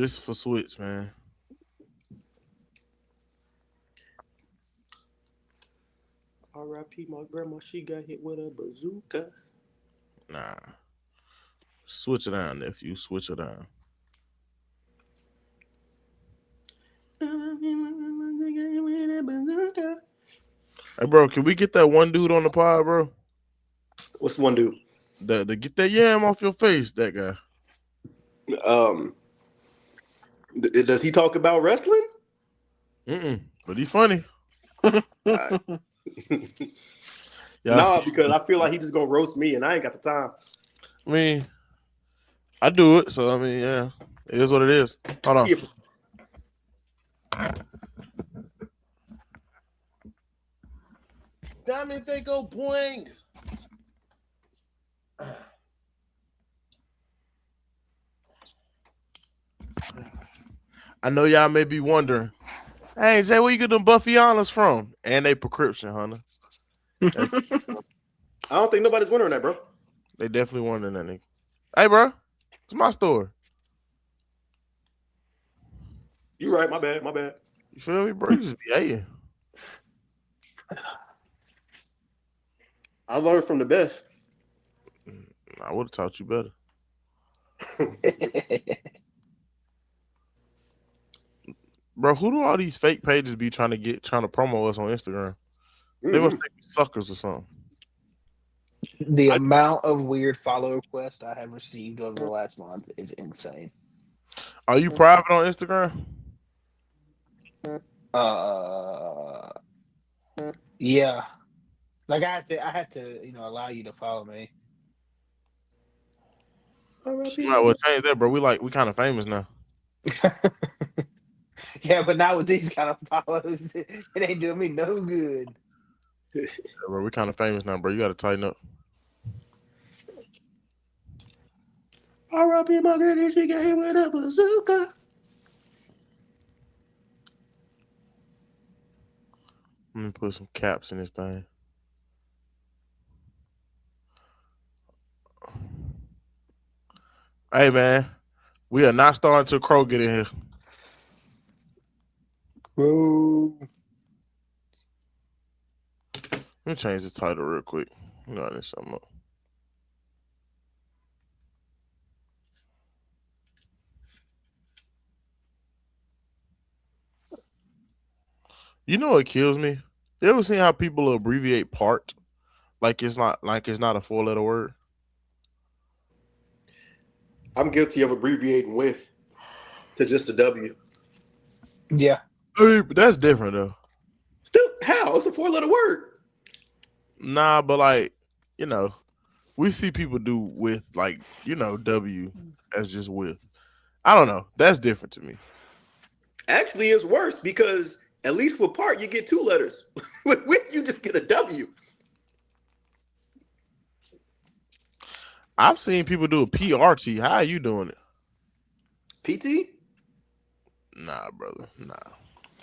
This is for Switch, man. R.I.P. My grandma, she got hit with a bazooka. Nah. Switch it down, nephew. Switch it down. Hey, bro, can we get that one dude on the pod, bro? What's one dude? To get that yam off your face, that guy. Um, does he talk about wrestling? But he funny. Uh, Yeah, nah, because I feel like he just gonna roast me, and I ain't got the time. I mean, I do it, so I mean, yeah, it is what it is. Hold on. Yeah. Damn it, they go boing. I know y'all may be wondering, hey Jay, where you get them Buffy-Anas from? And they prescription, Hunter. I don't think nobody's wondering that, bro. They definitely wondering that nigga. Hey, bro, it's my store. You right, my bad, my bad. You feel me, bro? You just be hating. I learned from the best. I would have taught you better. Bro, who do all these fake pages be trying to promo us on Instagram? They must think we suckers or something. The amount of weird follow requests I have received over the last month is insane. Are you private on Instagram? Yeah. Like I had to, allow you to follow me. You might well change that, bro. We kind of famous now. Yeah, but not with these kind of follows. It ain't doing me no good. Yeah, bro, we kind of famous now, bro. You got to tighten up. R.I.P. my granny, she got hit with a bazooka. Let me put some caps in this thing. Hey, man, we are not starting till Crow get in here. Whoa. Let me change the title real quick. You know, this something up. You know what kills me? You ever seen how people abbreviate part? Like it's not a 4-letter word. I'm guilty of abbreviating with to just a W. Yeah. But that's different though. Still, how? It's a 4-letter word. Nah, but we see people do with W as just with. I don't know. That's different to me. Actually, it's worse because at least for part you get 2 letters. With you just get a W. I've seen people do a PRT. How are you doing it? PT? Nah, brother. Nah.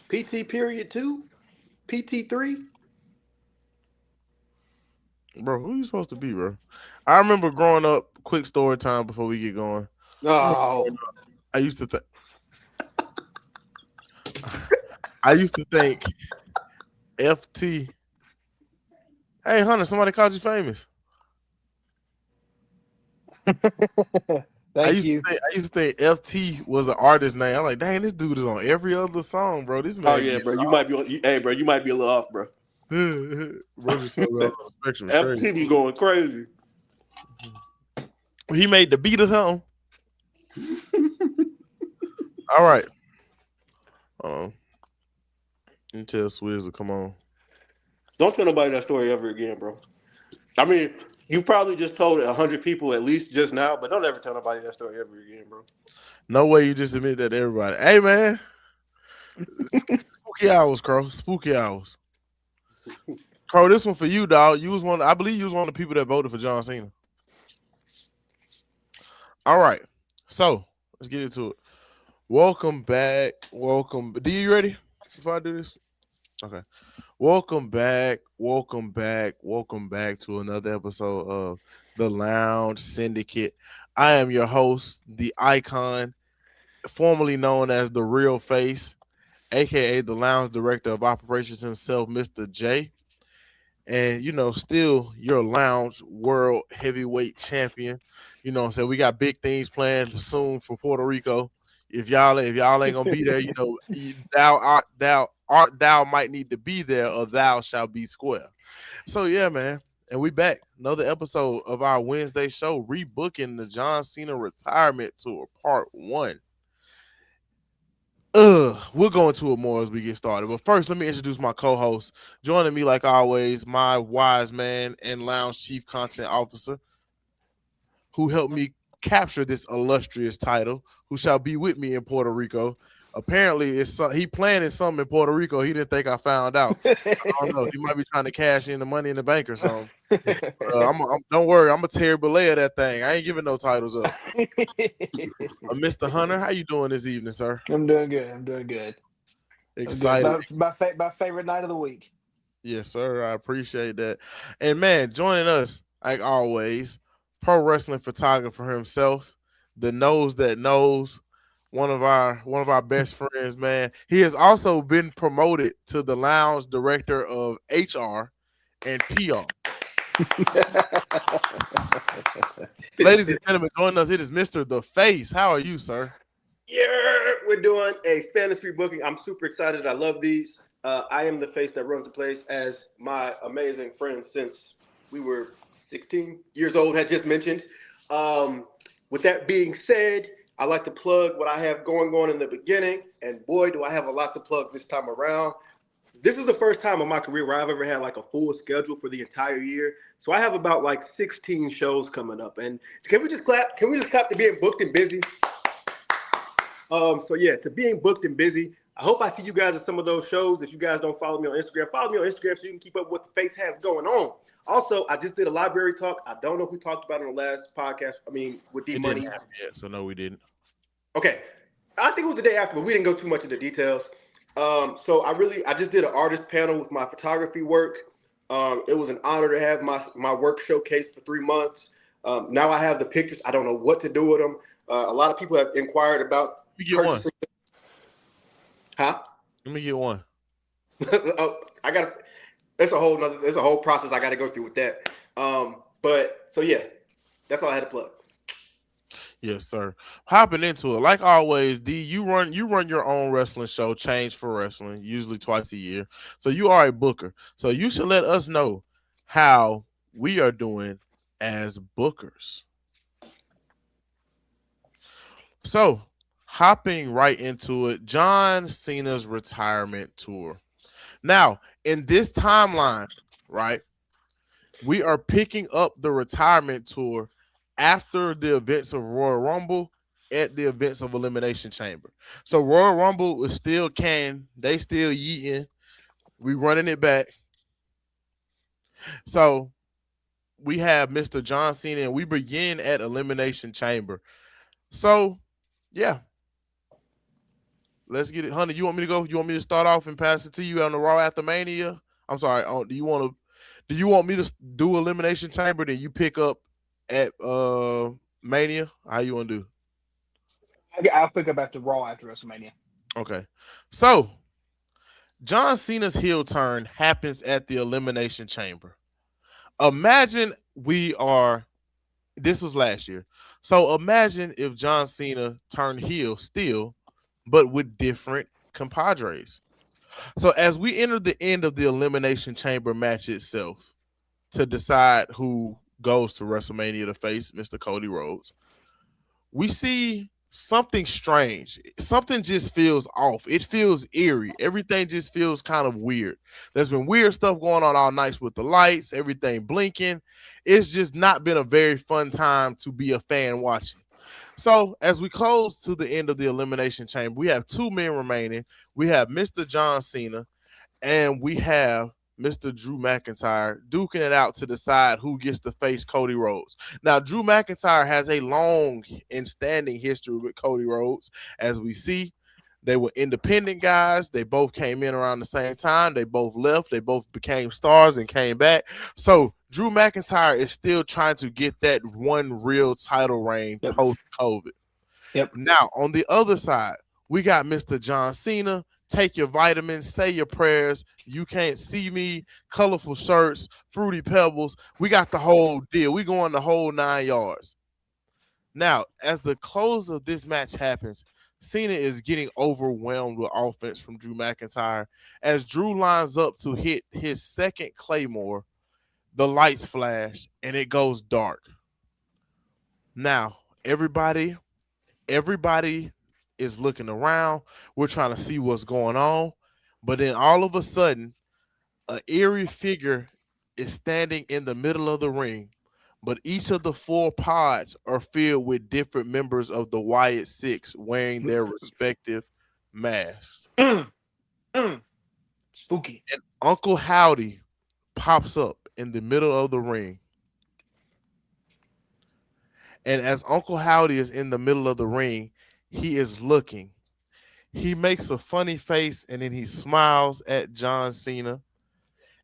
PT period 2? PT 3? Bro, who you supposed to be, bro? I remember growing up, quick story time before we get going. Oh. I used to think FT. Hey, Hunter, somebody called you famous. Thank you. I used to think FT was an artist name. I'm like, dang, this dude is on every other song, bro. This man. Oh yeah, bro. You might be bro, you might be a little off, bro. Bro, just told me I was on the spectrum. FT be going crazy. He made the beat or something. All right. You tell Swizz to come on. Don't tell nobody that story ever again, bro. I mean, you probably just told 100 people at least just now, but don't ever tell nobody that story ever again, bro. No way you just admit that to everybody. Hey, man. Spooky hours, Crow. Spooky hours. Crow, this one for you, dog. I believe you was one of the people that voted for John Cena. All right. So, let's get into it. Welcome back. D, you ready before I do this? Okay. Welcome back to another episode of The Lounge Syndicate. I am your host, the icon, formerly known as the Real Face, aka the Lounge Director of Operations himself, Mr. J. And still your lounge world heavyweight champion. So we got big things planned soon for Puerto Rico. If y'all ain't gonna be there, thou might need to be there, or thou shall be square. So yeah, man. And we back. Another episode of our Wednesday show, rebooking the John Cena retirement tour, part one. We'll go into it more as we get started. But first, let me introduce my co-host. Joining me, like always, my wise man and lounge chief content officer, who helped me capture this illustrious title, who shall be with me in Puerto Rico. Apparently, he planning something in Puerto Rico. He didn't think I found out. I don't know. He might be trying to cash in the money in the bank or something. Don't worry, I'm a Terry Belay of that thing. I ain't giving no titles up. Mr. Hunter, how you doing this evening, sir? I'm doing good. Excited. My favorite night of the week. Yes, sir. I appreciate that. And man, joining us, like always, pro wrestling photographer himself, the nose that knows, one of our best friends, man. He has also been promoted to the lounge director of HR and PR. Ladies and gentlemen, joining us, it is Mr. The Face. How are you, sir? Yeah, we're doing a fantasy rebooking. I'm super excited. I love these. I am the face that runs the place, as my amazing friend since we were 16 years old had just mentioned. With that being said, I like to plug what I have going on in the beginning, and boy, do I have a lot to plug this time around. This is the first time in my career where I've ever had like a full schedule for the entire year. So I have about like 16 shows coming up. And can we just clap? Can we just clap to being booked and busy? So yeah, to being booked and busy. I hope I see you guys at some of those shows. If you guys don't follow me on Instagram, follow me on Instagram so you can keep up with what the face has going on. Also, I just did a library talk. I don't know if we talked about it on the last podcast. I mean, with D Money. Yeah, so no, we didn't. Okay. I think it was the day after, but we didn't go too much into details. So I just did an artist panel with my photography work. It was an honor to have my work showcased for 3 months. Now I have the pictures. I don't know what to do with them. A lot of people have inquired about purchasing. Huh? Let me get one. I got. There's a whole process I got to go through with that. But so yeah, that's all I had to plug. Yes, sir. Hopping into it, like always, D, you run your own wrestling show, Change for Wrestling, usually twice a year. So you are a booker. So you should let us know how we are doing as bookers. So hopping right into it, John Cena's retirement tour. Now, in this timeline, right, we are picking up the retirement tour after the events of Royal Rumble at the events of Elimination Chamber. So Royal Rumble is still they still yeeting. We running it back. So we have Mr. John Cena, and we begin at Elimination Chamber. So, yeah. Let's get it. Honey, you want me to go? You want me to start off and pass it to you on the Raw after Mania? I'm sorry. Do you want me to do Elimination Chamber, then you pick up at Mania? How you want to do? I'll pick up after Raw after WrestleMania. Okay. So, John Cena's heel turn happens at the Elimination Chamber. Imagine this was last year. So imagine if John Cena turned heel still, but with different compadres. So as we enter the end of the Elimination Chamber match itself to decide who goes to WrestleMania to face Mr. Cody Rhodes, we see something strange. Something just feels off. It feels eerie. Everything just feels kind of weird. There's been weird stuff going on all night with the lights, everything blinking. It's just not been a very fun time to be a fan watching. So as we close to the end of the Elimination Chamber, we have 2 men remaining. We have Mr. John Cena and we have Mr. Drew McIntyre duking it out to decide who gets to face Cody Rhodes. Now, Drew McIntyre has a long and standing history with Cody Rhodes. As we see, they were independent guys. They both came in around the same time. They both left. They both became stars and came back. So Drew McIntyre is still trying to get that one real title reign post-COVID. Yep. Now, on the other side, we got Mr. John Cena. Take your vitamins, say your prayers. You can't see me. Colorful shirts, fruity pebbles. We got the whole deal. We going the whole 9 yards. Now, as the close of this match happens, Cena is getting overwhelmed with offense from Drew McIntyre. As Drew lines up to hit his second Claymore, the lights flash and it goes dark. Now, everybody is looking around. We're trying to see what's going on. But then all of a sudden, an eerie figure is standing in the middle of the ring. But each of the four pods are filled with different members of the Wyatt Six wearing their respective masks. Mm, mm. Spooky. And Uncle Howdy pops up in the middle of the ring. And as Uncle Howdy is in the middle of the ring, he is looking. He makes a funny face and then he smiles at John Cena.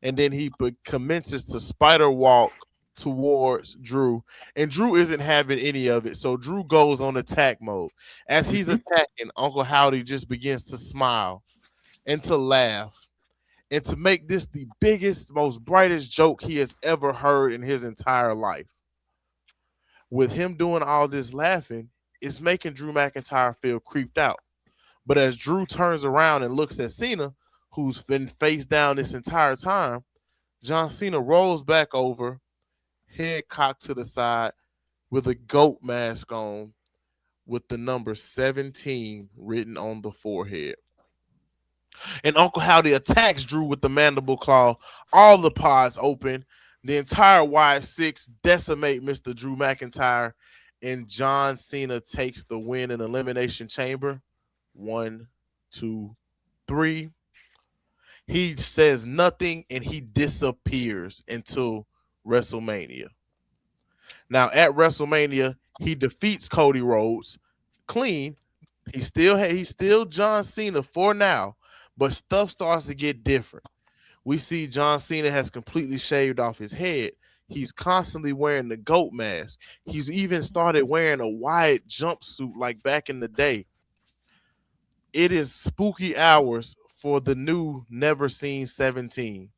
And then he commences to spider walk towards Drew. And Drew isn't having any of it. So Drew goes on attack mode. As he's attacking, Uncle Howdy just begins to smile and to laugh and to make this the biggest, most brightest joke he has ever heard in his entire life. With him doing all this laughing, it's making Drew McIntyre feel creeped out. But as Drew turns around and looks at Cena, who's been face down this entire time, John Cena rolls back over, head cocked to the side, with a goat mask on, with the number 17 written on the forehead. And Uncle Howdy attacks Drew with the mandible claw. All the pods open. The entire Wyatt Six decimate Mr. Drew McIntyre, and John Cena takes the win in Elimination Chamber. 1, 2, 3. He says nothing and he disappears until WrestleMania. Now at WrestleMania, he defeats Cody Rhodes clean. He's still John Cena for now, but stuff starts to get different. We see John Cena has completely shaved off his head. He's constantly wearing the goat mask. He's even started wearing a Wyatt jumpsuit like back in the day. It is spooky hours for the new Never Seen 17.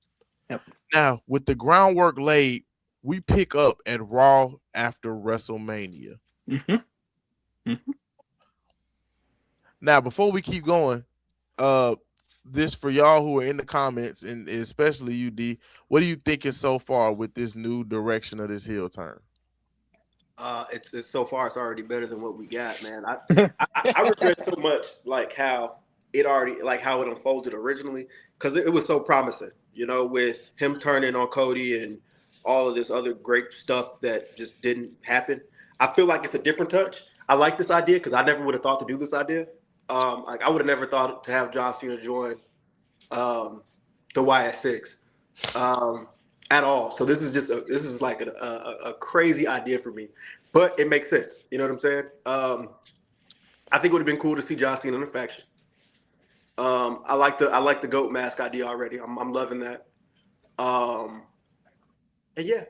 Yep. Now, with the groundwork laid, we pick up at Raw after WrestleMania. Mm-hmm. Mm-hmm. Now, before we keep going, this for y'all who are in the comments, and especially you, D, what do you think is so far with this new direction of this heel turn? It's so far it's already better than what we got, man. I regret so much like how how it unfolded originally because it was so promising, with him turning on Cody and all of this other great stuff that just didn't happen. I feel like it's a different touch. I like this idea because I never would have thought to do this idea. Like I would have never thought to have John Cena join the Wyatt Six at all. So this is like a crazy idea for me, but it makes sense. You know what I'm saying? I think it would have been cool to see John Cena in a faction. I like the goat mask idea already. I'm loving that. And yeah,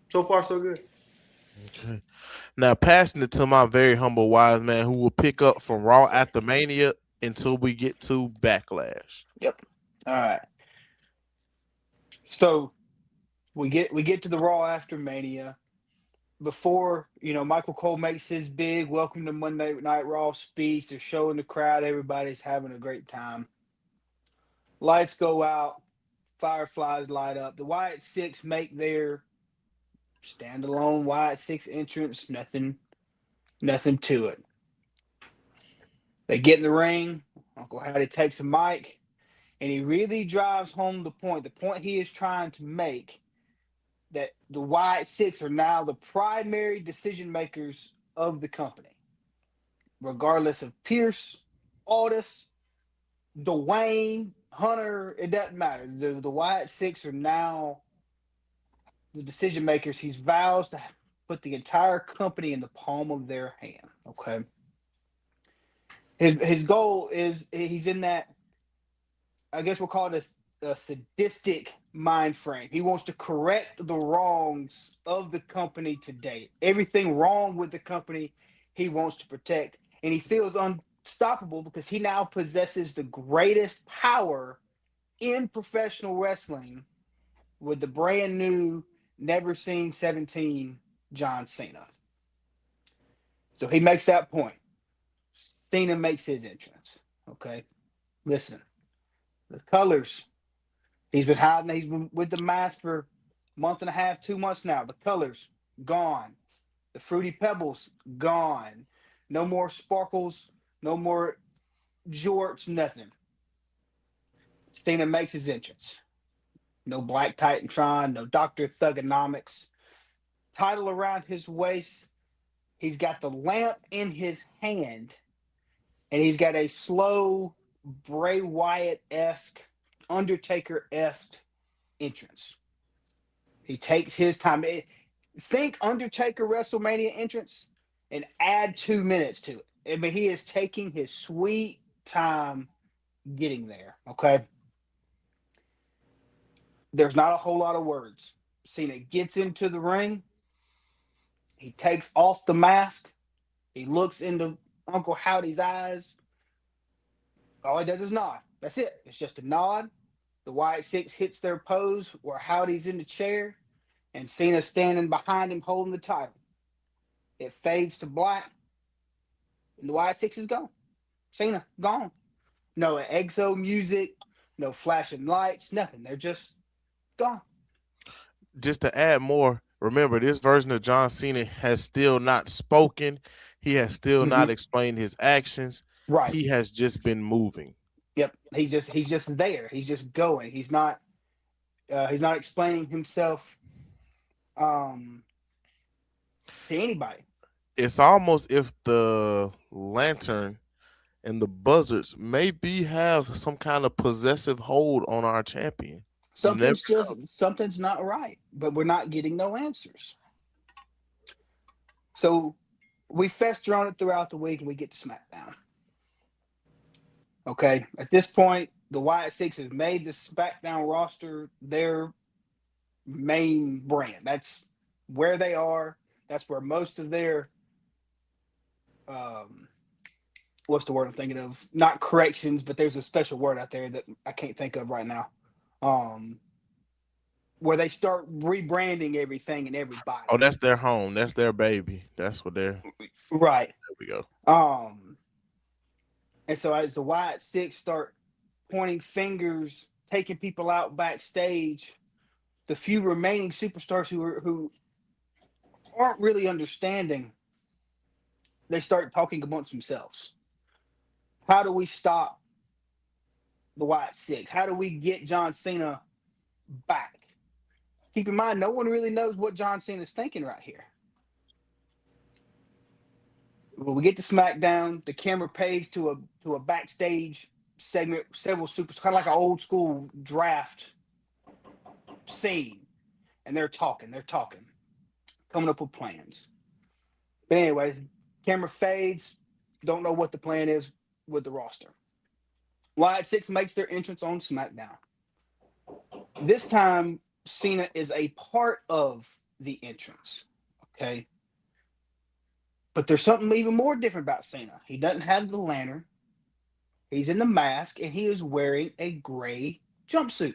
so far so good. Okay. Now, passing it to my very humble wise man who will pick up from Raw after Mania until we get to Backlash. Yep. All right. So we get to the Raw after Mania. Before, Michael Cole makes his big welcome to Monday Night Raw speech. They're showing the crowd everybody's having a great time. Lights go out. Fireflies light up. The Wyatt Six make their standalone Wyatt Six entrance. Nothing to it. They get in the ring. Uncle Howdy takes a mic, and he really drives home the point. The point he is trying to make that the Wyatt Six are now the primary decision makers of the company, regardless of Pierce, Aldis, Dwayne, Hunter. It doesn't matter. The Wyatt Six are now the decision makers. He vows to put the entire company in the palm of their hand. Okay. His goal is he's in that, I guess we'll call it a sadistic mind frame. He wants to correct the wrongs of the company to date. Everything wrong with the company he wants to protect. and he feels unstoppable because he now possesses the greatest power in professional wrestling with the brand new, never seen 17 John Cena. So he makes that point. Cena makes his entrance. Okay. Listen, the colors. He's been hiding. He's been with the mask for a month and a half, 2 months now. The colors gone. The fruity pebbles gone. No more sparkles. No more jorts. Nothing. Cena makes his entrance. No Black Titantron. No Doctor Thugonomics. Title around his waist. He's got the lamp in his hand, and he's got a slow Bray Wyatt-esque, Undertaker-esque entrance. He takes his time. Think Undertaker WrestleMania entrance and add 2 minutes to it. I mean, he is taking his sweet time getting there. Okay. There's not a whole lot of words. Cena gets into the ring. He takes off the mask. He looks into Uncle Howdy's eyes. All he does is nod. That's it. It's just a nod. The Wyatt Six hits their pose where Howdy's in the chair and Cena's standing behind him holding the title. It fades to black, and the Wyatt Six is gone. Cena, gone. No exo music, no flashing lights, nothing. They're just gone. Just to add more, remember this version of John Cena has still not spoken. He has still not explained his actions. Right. He has just been moving. Yep. He's just there. He's just going. He's not explaining himself to anybody. It's almost if the lantern and the buzzards maybe have some kind of possessive hold on our champion. Something's not right, but we're not getting no answers. So we fester on it throughout the week and we get to SmackDown. Okay. At this point, the Wyatt Six has made the SmackDown roster their main brand. That's where they are. That's where most of their what's the word I'm thinking of? Not corrections, but there's a special word out there that I can't think of right now. Where they start rebranding everything and everybody. Oh, that's their home. That's their baby. That's what they're right. There we go. And so as the Wyatt Six start pointing fingers, taking people out backstage, the few remaining superstars who aren't really understanding, they start talking amongst themselves. How do we stop the Wyatt Six? How do we get John Cena back? Keep in mind, no one really knows what John Cena's thinking right here. When we get to SmackDown, the camera pays to a backstage segment, several supers, kind of like an old school draft scene. And they're talking, coming up with plans. But anyway, camera fades, don't know what the plan is with the roster. Wyatt Six makes their entrance on SmackDown. This time, Cena is a part of the entrance, okay? But there's something even more different about Cena. He doesn't have the lantern. He's in the mask, and he is wearing a gray jumpsuit.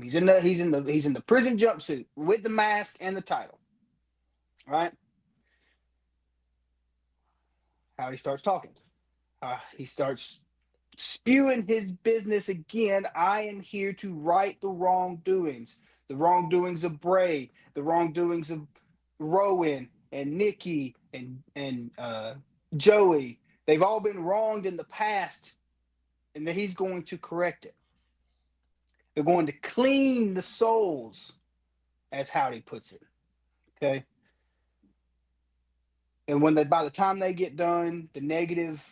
He's in the prison jumpsuit with the mask and the title. All right? How he starts talking. He starts spewing his business again. I am here to right the wrongdoings. The wrongdoings of Bray, the wrongdoings of Rowan and Nikki and Joey. They've all been wronged in the past, and that he's going to correct it. They're going to clean the souls, as Howdy puts it. Okay? And by the time they get done, the negative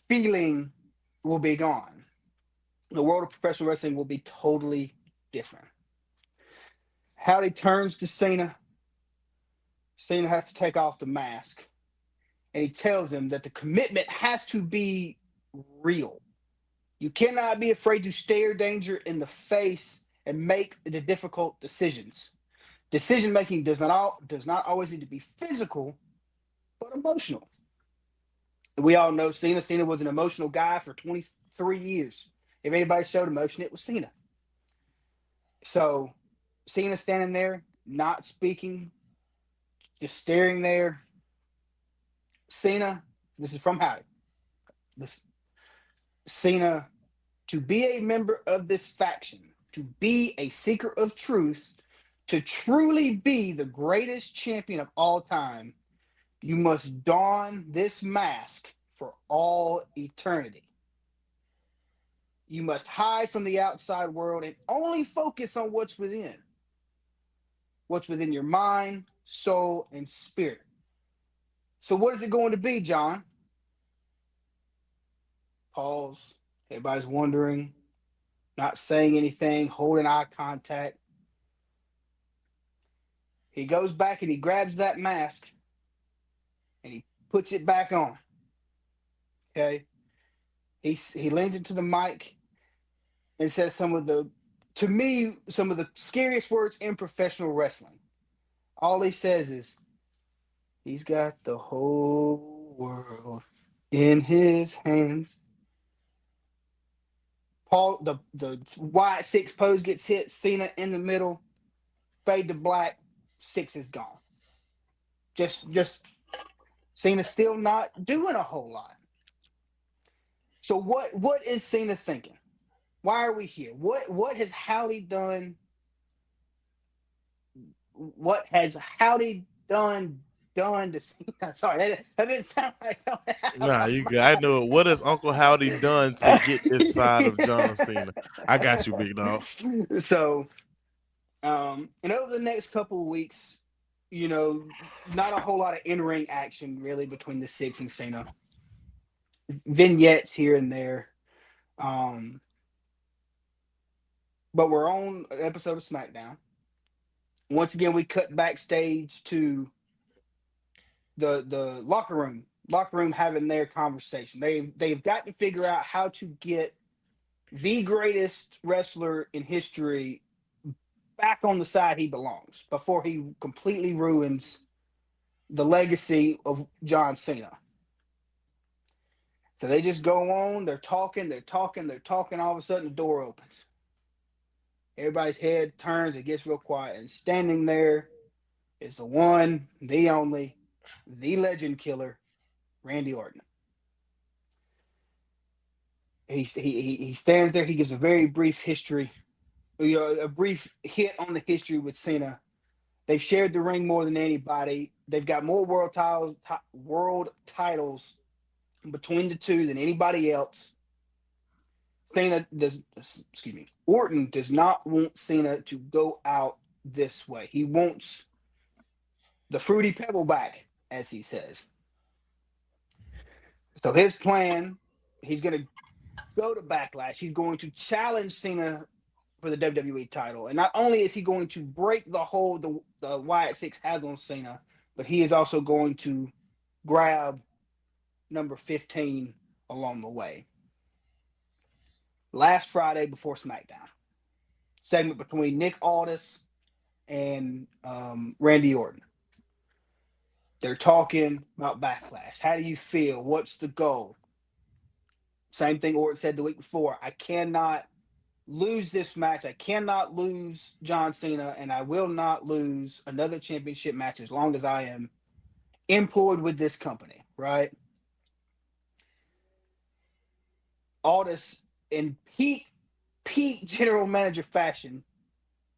feeling will be gone. The world of professional wrestling will be totally different. Howdy turns to Cena. Cena has to take off the mask. And he tells him that the commitment has to be real. You cannot be afraid to stare danger in the face and make the difficult decisions. Decision making does not always need to be physical, but emotional. We all know Cena. Cena was an emotional guy for 23 years. If anybody showed emotion, it was Cena. So Cena standing there, not speaking, just staring there. Cena, this is from Howdy. This Cena, to be a member of this faction, to be a seeker of truth, to truly be the greatest champion of all time, you must don this mask for all eternity. You must hide from the outside world and only focus on what's within your mind, soul, and spirit. So, what is it going to be, John? Pause. Everybody's wondering, not saying anything, holding eye contact. He goes back and he grabs that mask and he puts it back on. Okay. He leans into the mic and says to me, some of the scariest words in professional wrestling. All he says is, he's got the whole world in his hands. Paul, the wide six pose gets hit, Cena in the middle, fade to black, six is gone. Just Cena's still not doing a whole lot. So what is Cena thinking? Why are we here? What has Howdy done? What has Howdy done to Cena? Sorry, that didn't sound right. Nah, you good. I know it. What has Uncle Howdy done to get this side of John Cena? I got you, big dog. So, and over the next couple of weeks, not a whole lot of in-ring action really between the Six and Cena. Vignettes here and there. But we're on an episode of SmackDown. Once again, we cut backstage to the locker room having their conversation. They've got to figure out how to get the greatest wrestler in history back on the side he belongs before he completely ruins the legacy of John Cena. So they just go on, they're talking. All of a sudden, the door opens. Everybody's head turns, it gets real quiet, and standing there is the one, the only, the legend killer, Randy Orton. He stands there. He gives a very brief history, a brief hit on the history with Cena. They've shared the ring more than anybody. They've got more world titles between the two than anybody else. Orton does not want Cena to go out this way. He wants the fruity pebble back, as he says. So his plan, he's going to go to Backlash. He's going to challenge Cena for the WWE title. And not only is he going to break the hold the Wyatt Six has on Cena, but he is also going to grab number 15 along the way. Last Friday before SmackDown, segment between Nick Aldis and Randy Orton. They're talking about Backlash. How do you feel? What's the goal? Same thing Orton said the week before. I cannot lose this match. I cannot lose John Cena, and I will not lose another championship match as long as I am employed with this company, right? Aldis, in peak general manager fashion,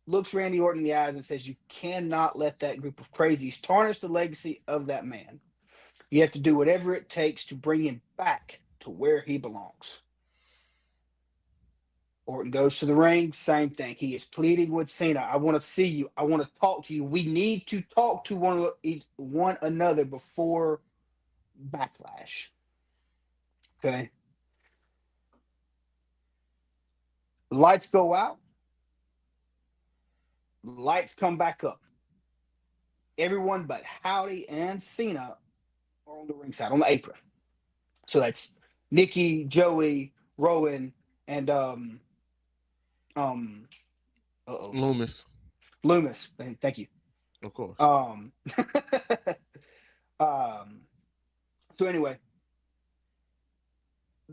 looks Randy Orton in the eyes and says, you cannot let that group of crazies tarnish the legacy of that man. You have to do whatever it takes to bring him back to where he belongs. Orton goes to the ring, same thing. He is pleading with Cena. I want to see you. I want to talk to you. We need to talk to one another before Backlash. Okay. Lights go out. Lights come back up. Everyone but Howdy and Cena are on the ringside, on the apron. So that's Nikki, Joey, Rowan, and Loomis, Loomis. Thank you. of course. So anyway,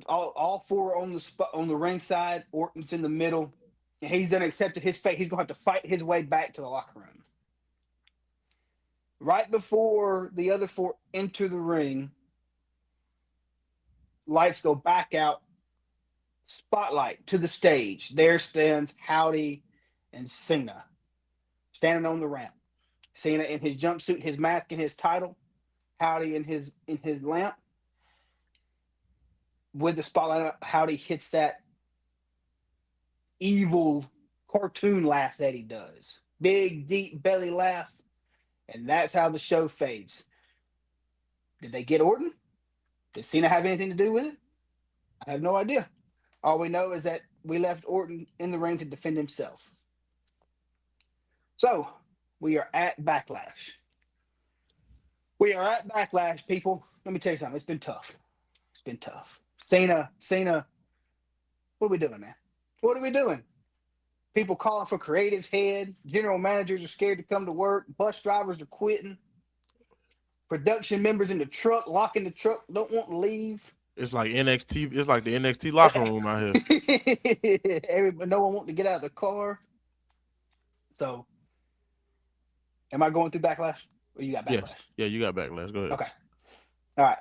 all four on the spot on the ring side. Orton's in the middle, and he's done accepted his fate. He's going to have to fight his way back to the locker room. Right before the other four enter the ring, lights go back out. Spotlight to the stage. There stands Howdy and Cena standing on the ramp. Cena in his jumpsuit, his mask, and his title. Howdy in his lamp. With the spotlight up, Howdy hits that evil cartoon laugh that he does. Big, deep belly laugh. And that's how the show fades. Did they get Orton? Did Cena have anything to do with it? I have no idea. All we know is that we left Orton in the ring to defend himself. So, we are at Backlash. We are at Backlash, people. Let me tell you something. It's been tough. It's been tough. Cena, what are we doing, man? What are we doing? People calling for creative's head. General managers are scared to come to work. Bus drivers are quitting. Production members in the truck, locking the truck, don't want to leave. It's like NXT. It's like the NXT locker room out here. Everybody, no one wanting to get out of the car. So, am I going through Backlash? Or you got Backlash? Yes. Yeah, you got Backlash. Go ahead. Okay. All right.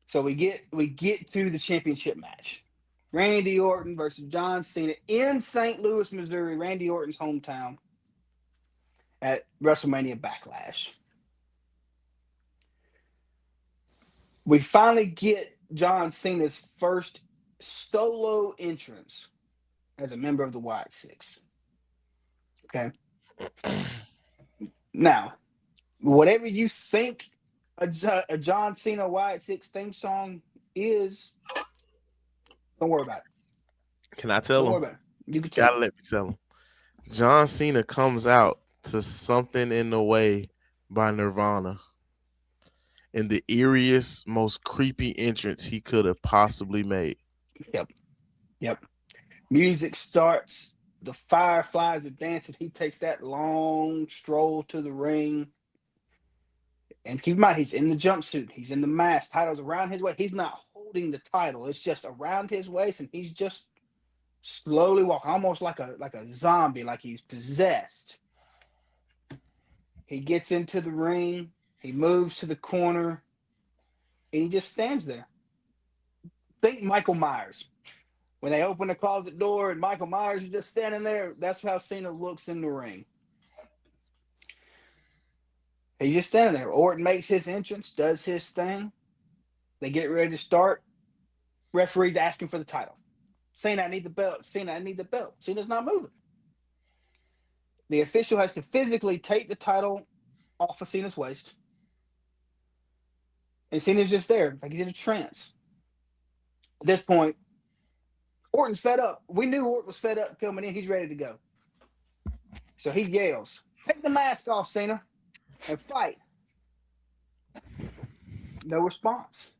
So we get to the championship match. Randy Orton versus John Cena in St. Louis, Missouri, Randy Orton's hometown, at WrestleMania Backlash. We finally get John Cena's first solo entrance as a member of the Wyatt Six. Okay. Now, whatever you think a John Cena Wyatt Six theme song is, don't worry about it. Can I tell Don't him? worry about it. You can tell Gotta let me tell him. John Cena comes out to Something in the Way by Nirvana in the eeriest, most creepy entrance he could have possibly made. Yep. Music starts. The fireflies are dancing. He takes that long stroll to the ring. And keep in mind, he's in the jumpsuit. He's in the mask. Title's around his waist. He's not holding the title. It's just around his waist, and he's just slowly walking, almost like a zombie, like he's possessed. He gets into the ring. He moves to the corner, and he just stands there. Think Michael Myers. When they open the closet door and Michael Myers is just standing there, that's how Cena looks in the ring. He's just standing there. Orton makes his entrance, does his thing. They get ready to start. Referee's asking for the title. Cena, I need the belt. Cena, I need the belt. Cena's not moving. The official has to physically take the title off of Cena's waist. And Cena's just there, like he's in a trance. At this point, Orton's fed up. We knew Orton was fed up coming in. He's ready to go. So he yells, "Take the mask off, Cena, and fight." No response.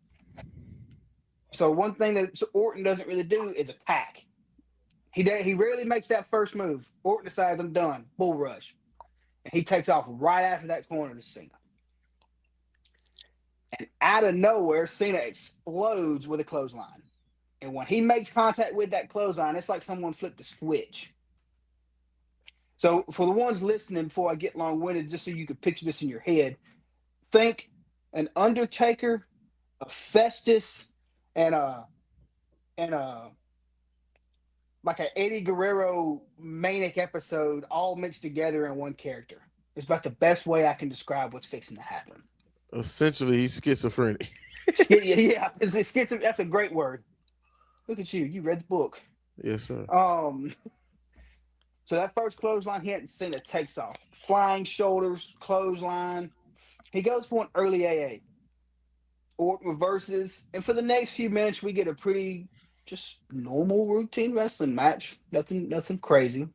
So one thing that Orton doesn't really do is attack. He rarely makes that first move. Orton decides, I'm done. Bull rush. And he takes off right after that corner to Cena. And out of nowhere, Cena explodes with a clothesline. And when he makes contact with that clothesline, it's like someone flipped a switch. So for the ones listening, before I get long-winded, just so you can picture this in your head, think an Undertaker, a Festus, and like an Eddie Guerrero Manic episode all mixed together in one character. It's about the best way I can describe what's fixing to happen. Essentially, he's schizophrenic. Yeah, that's a great word. Look at you. You read the book. Yes, sir. So that first clothesline hit, Cena takes off. Flying shoulders, clothesline. He goes for an early AA. Orton reverses. And for the next few minutes, we get a pretty just normal routine wrestling match. Nothing crazy.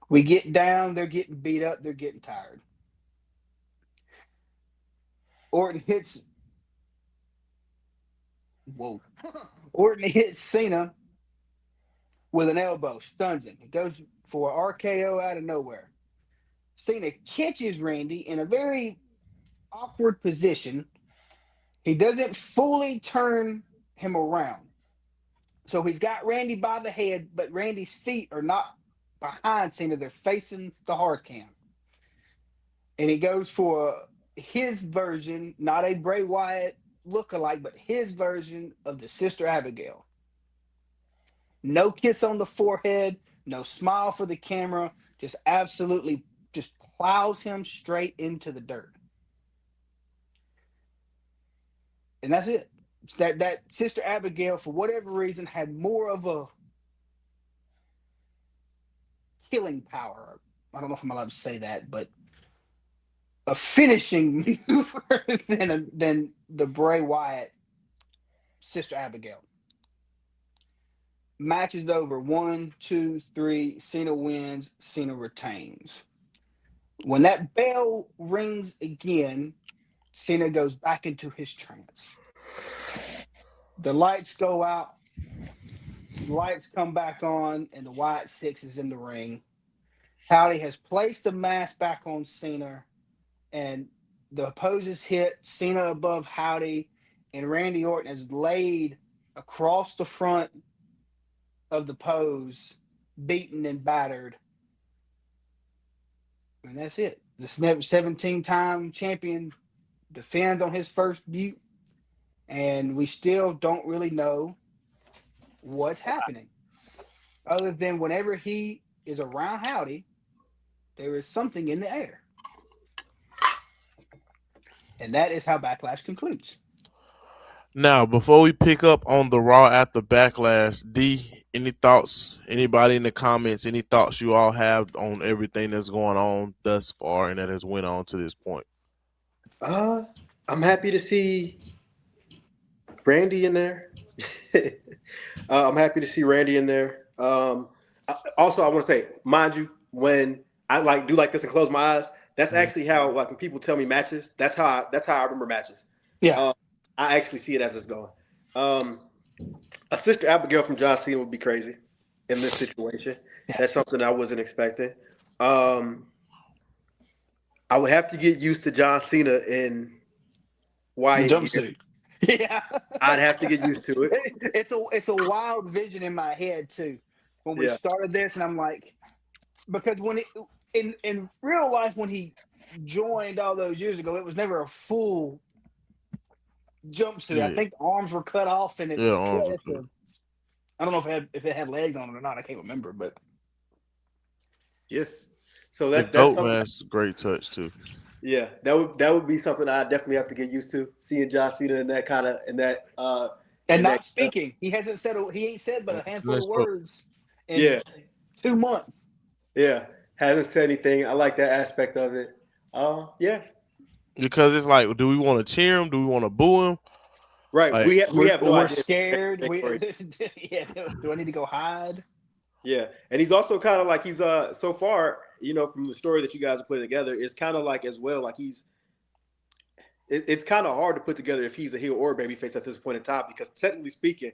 We get down. They're getting beat up. They're getting tired. Orton hits Cena with an elbow, stuns him. He goes for an RKO out of nowhere. Cena catches Randy in a very awkward position. He doesn't fully turn him around. So he's got Randy by the head, but Randy's feet are not behind Cena. They're facing the hard cam. And he goes for his version, not a Bray Wyatt lookalike, but his version of the Sister Abigail. No kiss on the forehead, no smile for the camera, just absolutely just plows him straight into the dirt. And that's it. That Sister Abigail, for whatever reason, had more of a killing power. I don't know if I'm allowed to say that, but a finishing maneuver than the Bray Wyatt Sister Abigail. Match is over. 1, 2, 3. Cena wins. Cena retains. When that bell rings again, Cena goes back into his trance. The lights go out. Lights come back on, and the Wyatt Six is in the ring. Howdy has placed the mask back on Cena, and the poses hit. Cena above Howdy, and Randy Orton is laid across the front of the pose, beaten and battered. And that's it. The 17-time champion defends on his first boot, and we still don't really know what's happening. Other than whenever he is around Howdy, there is something in the air. And that is how Backlash concludes. Now, before we pick up on the Raw after Backlash, D, any thoughts? Anybody in the comments? Any thoughts you all have on everything that's going on thus far and that has went on to this point? I'm happy to see Randy in there. I'm happy to see Randy in there. Also, I want to say, mind you, when I do like this and close my eyes, that's actually how, like, when people tell me matches, that's how I remember matches. Yeah. I actually see it as it's going. A Sister Abigail from John Cena would be crazy in this situation. Yeah. That's something I wasn't expecting. I would have to get used to John Cena in Wyatt The gear. jumpsuit. Yeah. I'd have to get used to it. It's a wild vision in my head too. When we started this, and I'm like, because when in real life, when he joined all those years ago, it was never a full jumpsuit. Yeah. I think the arms were cut off, and it was arms cut were at the, I don't know if it had legs on it or not. I can't remember, but Yeah. So the that's goat something. mask, great touch too. Yeah, that would be something I definitely have to get used to. Seeing John Cena in that kind of and not speaking. He hasn't said he ain't said but a handful of words in 2 months. Yeah, hasn't said anything. I like that aspect of it. Yeah, because it's like, do we want to cheer him? Do we want to boo him? Right. Like, we have no we're idea. scared. Yeah. Do I need to go hide? Yeah, and he's also kind of like he's so far, from the story that you guys are putting together, it's kind of like as well like it's kind of hard to put together if he's a heel or a babyface at this point in time because technically speaking,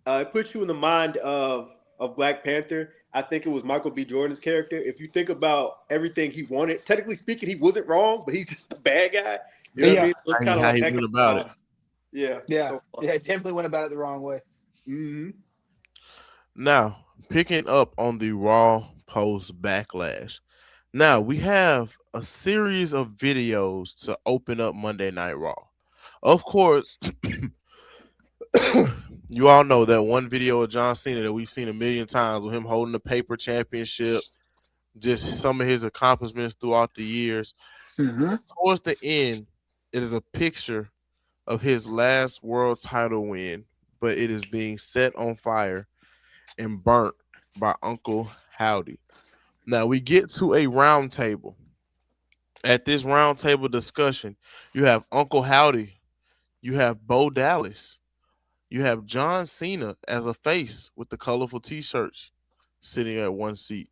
it puts you in the mind of Black Panther. I think it was Michael B. Jordan's character. If you think about everything he wanted, technically speaking, he wasn't wrong, but he's just a bad guy. You know what I mean? So it's kind of how like he that went about it. Yeah. Yeah. Yeah. Definitely went about it the wrong way. Mm-hmm. Now, picking up on the Raw post Backlash. Now, we have a series of videos to open up Monday Night Raw. Of course, you all know that one video of John Cena that we've seen a million times with him holding the paper championship, just some of his accomplishments throughout the years. Mm-hmm. Towards the end, it is a picture of his last world title win, but it is being set on fire and burnt by Uncle Howdy. Now we get to a round table. At this round table discussion, you have Uncle Howdy, you have Bo Dallas, you have John Cena as a face with the colorful t-shirts sitting at one seat.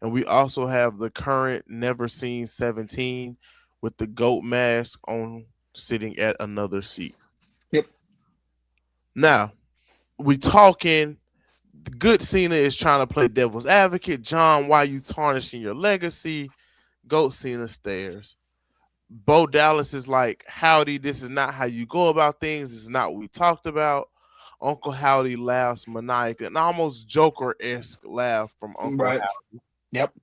And we also have the current Never Seen 17 with the goat mask on sitting at another seat. Yep. Now, we talking, the good Cena is trying to play devil's advocate. John, why you tarnishing your legacy? Goat Cena stares. Bo Dallas is like, Howdy, this is not how you go about things. This is not what we talked about. Uncle Howdy laughs maniacally, an almost Joker-esque laugh from Uncle Right. Howdy. Yep.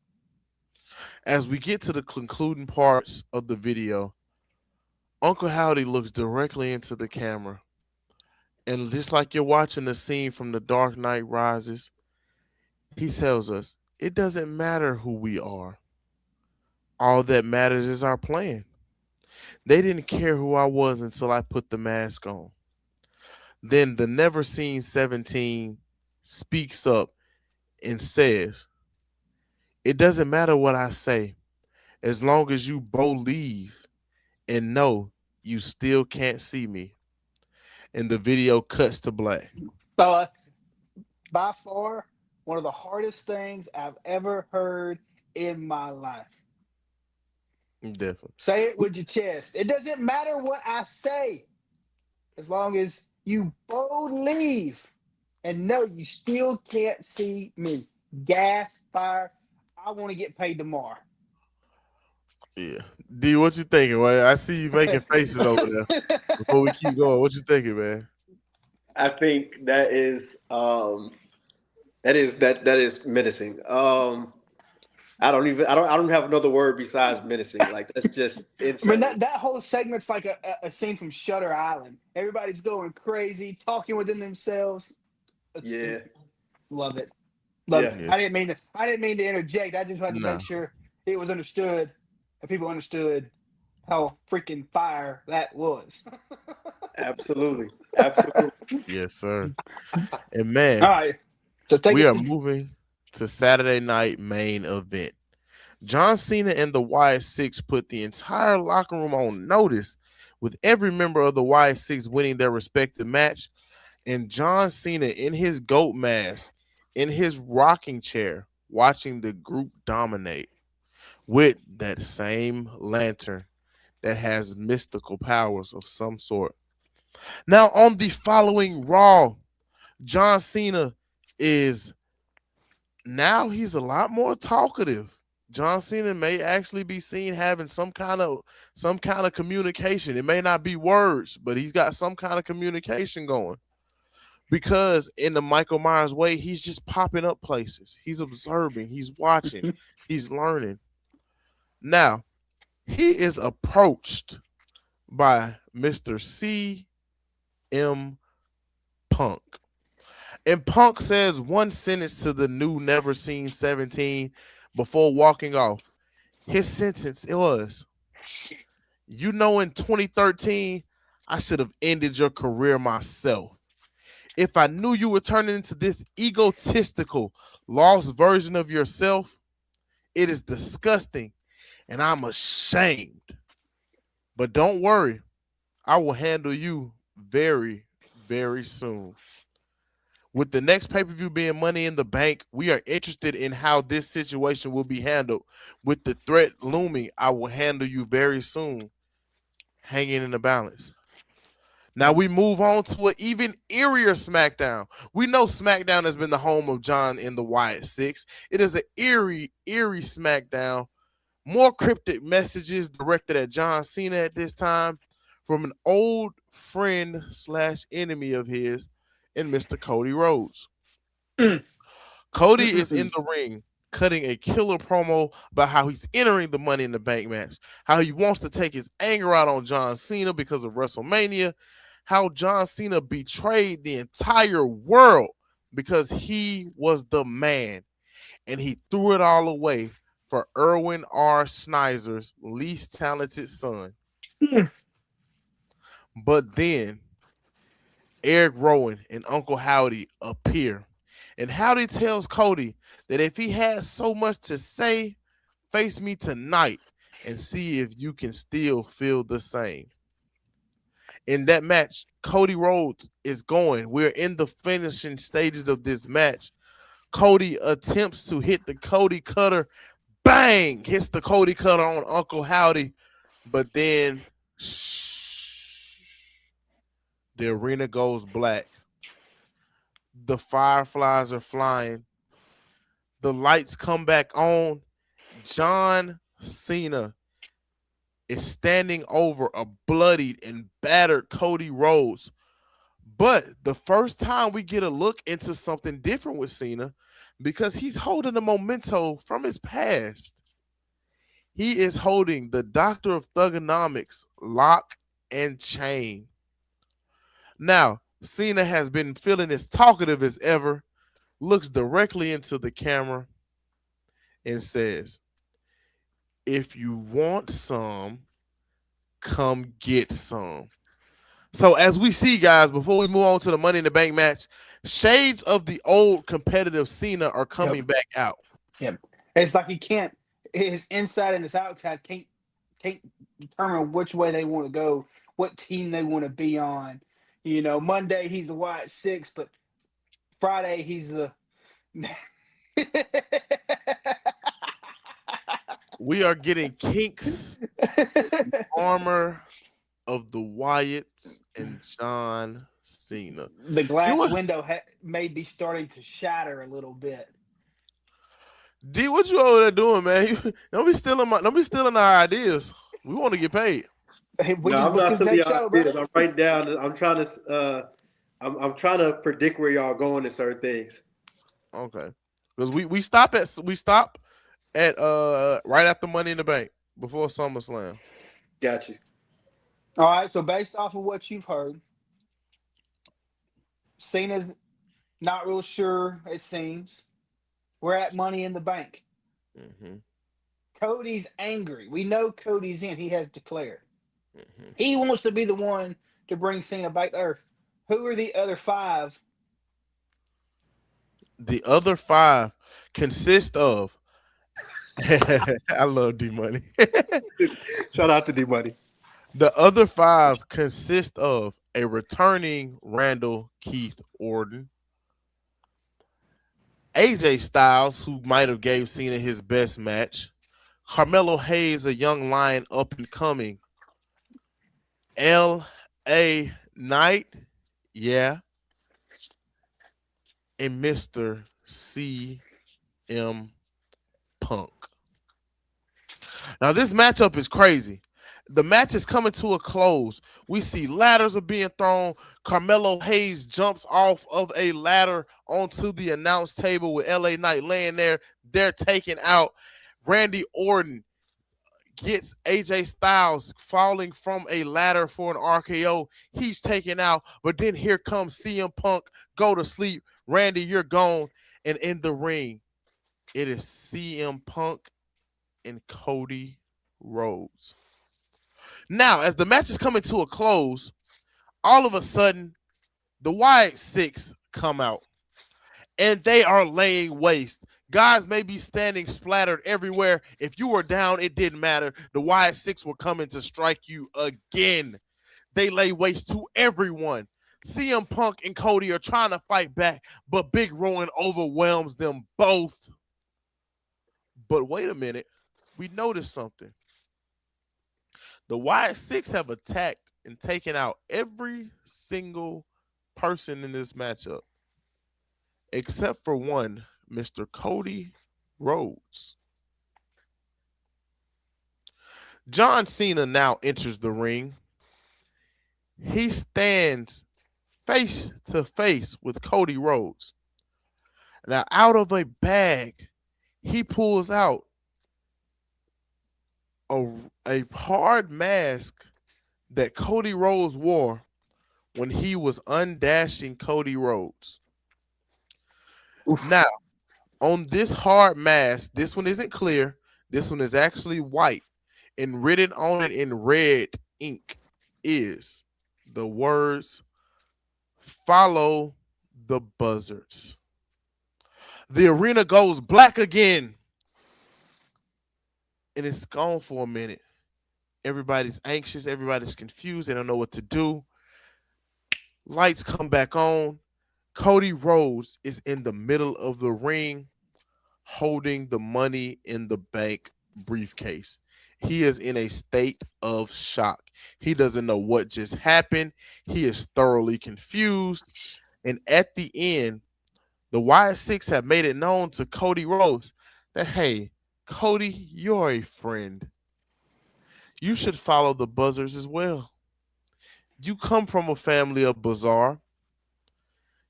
As we get to the concluding parts of the video, Uncle Howdy looks directly into the camera. And just like you're watching the scene from The Dark Knight Rises, he tells us, it doesn't matter who we are. All that matters is our plan. They didn't care who I was until I put the mask on. Then the never seen 17 speaks up and says, it doesn't matter what I say, as long as you believe and know you still can't see me. And the video cuts to black. So, by far, one of the hardest things I've ever heard in my life. Definitely. Say it with your chest. It doesn't matter what I say, as long as you believe and know you still can't see me. Gas, fire. I want to get paid tomorrow. Yeah. D, what you thinking? Well, I see you making faces over there. Before we keep going, what you thinking, man? I think that is menacing. I don't have another word besides menacing. Like that's just I mean, insane. that whole segment's like a scene from Shutter Island. Everybody's going crazy, talking within themselves. Yeah. Love it. Love Yeah. it. Yeah. I didn't mean to interject. I just had to No. make sure it was understood and people understood how freaking fire that was. Absolutely. Absolutely. Yes, sir. And All man, right. So take we us are to moving to Saturday night main event. John Cena and the Y6 put the entire locker room on notice, with every member of the Y6 winning their respective match, and John Cena in his goat mask, in his rocking chair, watching the group dominate with that same lantern that has mystical powers of some sort. Now, on the following Raw, John Cena is he's a lot more talkative. John Cena may actually be seen having some kind of communication. It may not be words, but he's got some kind of communication going. Because in the Michael Myers way, he's just popping up places. He's observing, he's watching, he's learning. Now, he is approached by Mr. C.M. Punk. And Punk says one sentence to the new Never Seen 17 before walking off. His sentence it was, in 2013, I should have ended your career myself. If I knew you were turning into this egotistical, lost version of yourself, it is disgusting and I'm ashamed. But don't worry, I will handle you very, very soon. With the next pay per view being Money in the Bank, we are interested in how this situation will be handled. With the threat looming, I will handle you very soon, hanging in the balance. Now we move on to an even eerier SmackDown. We know SmackDown has been the home of John in the Wyatt Six. It is an eerie, eerie SmackDown. More cryptic messages directed at John Cena at this time from an old friend slash enemy of his in Mr. Cody Rhodes. Mm, Cody is in mm. the ring cutting a killer promo about how he's entering the Money in the Bank match, how he wants to take his anger out on John Cena because of WrestleMania, how John Cena betrayed the entire world because he was the man and he threw it all away for Erwin R. Schneider's least talented son. Mm. But then Eric Rowan and Uncle Howdy appear. And Howdy tells Cody that if he has so much to say, face me tonight and see if you can still feel the same. In that match, Cody Rhodes is going. We're in the finishing stages of this match. Cody attempts to hit the Cody Cutter. Bang! Hits the Cody Cutter on Uncle Howdy. But then the arena goes black. The fireflies are flying. The lights come back on. John Cena is standing over a bloodied and battered Cody Rhodes. But the first time we get a look into something different with Cena, because he's holding a memento from his past. He is holding the Doctor of Thugonomics lock and chain. Now, Cena has been feeling as talkative as ever, looks directly into the camera and says, "If you want some, come get some." So as we see, guys, before we move on to the Money in the Bank match, shades of the old competitive Cena are coming Yep. back out. Yep. It's like he can't. His inside and his outside can't determine which way they want to go, what team they want to be on. Monday he's the White Six, but Friday he's the. We are getting kinks, armor of the Wyatts and John Cena. The You know glass what, window may be starting to shatter a little bit. D? What you over there doing, man? Don't be stealing our ideas. We want to get paid. We No, just I'm booked not his stealing next your show, ideas. bro. I'm writing down. I'm trying to predict where y'all going in certain things. Okay, because we stop at right after Money in the Bank before SummerSlam. Got you. All right, so based off of what you've heard, Cena's not real sure. It seems we're at Money in the Bank. Mm-hmm, Cody's angry. We know Cody's in. He has declared mm-hmm. he wants to be the one to bring Cena back to Earth. Who are the other five? The other five consist of. I love D Money. Shout out to D Money. The other five consist of a returning Randall Keith Orton, AJ Styles, who might have gave Cena his best match, Carmelo Hayes, a young lion up and coming, L.A. Knight, yeah, and Mr. C.M. Punk. Now, this matchup is crazy. The match is coming to a close. We see ladders are being thrown. Carmelo Hayes jumps off of a ladder onto the announce table with LA Knight laying there. They're taken out. Randy Orton gets AJ Styles falling from a ladder for an RKO. He's taken out. But then here comes CM Punk. Go to sleep. Randy, you're gone. And in the ring, it is CM Punk and Cody Rhodes. Now, as the match is coming to a close, all of a sudden, the Wyatt Six come out, and they are laying waste. Guys may be standing splattered everywhere. If you were down, it didn't matter. The Wyatt Six were coming to strike you again. They lay waste to everyone. CM Punk and Cody are trying to fight back, but Big Rowan overwhelms them both. But wait a minute. We noticed something. The Wyatt Six have attacked and taken out every single person in this matchup, except for one, Mr. Cody Rhodes. John Cena now enters the ring. He stands face to face with Cody Rhodes. Now, out of a bag, he pulls out a hard mask that Cody Rhodes wore when he was undashing Cody Rhodes. Oof. Now, on this hard mask, this one isn't clear. This one is actually white. And written on it in red ink is the words, "Follow the buzzards." The arena goes black again. And it's gone for a minute. Everybody's anxious. Everybody's confused. They don't know what to do. Lights come back on. Cody Rhodes is in the middle of the ring holding the Money in the Bank briefcase. He is in a state of shock. He doesn't know what just happened. He is thoroughly confused. And at the end, the Wyatt Six have made it known to Cody Rhodes that, hey, Cody, you're a friend. you should follow the buzzers as well. You come from a family of Bizarre.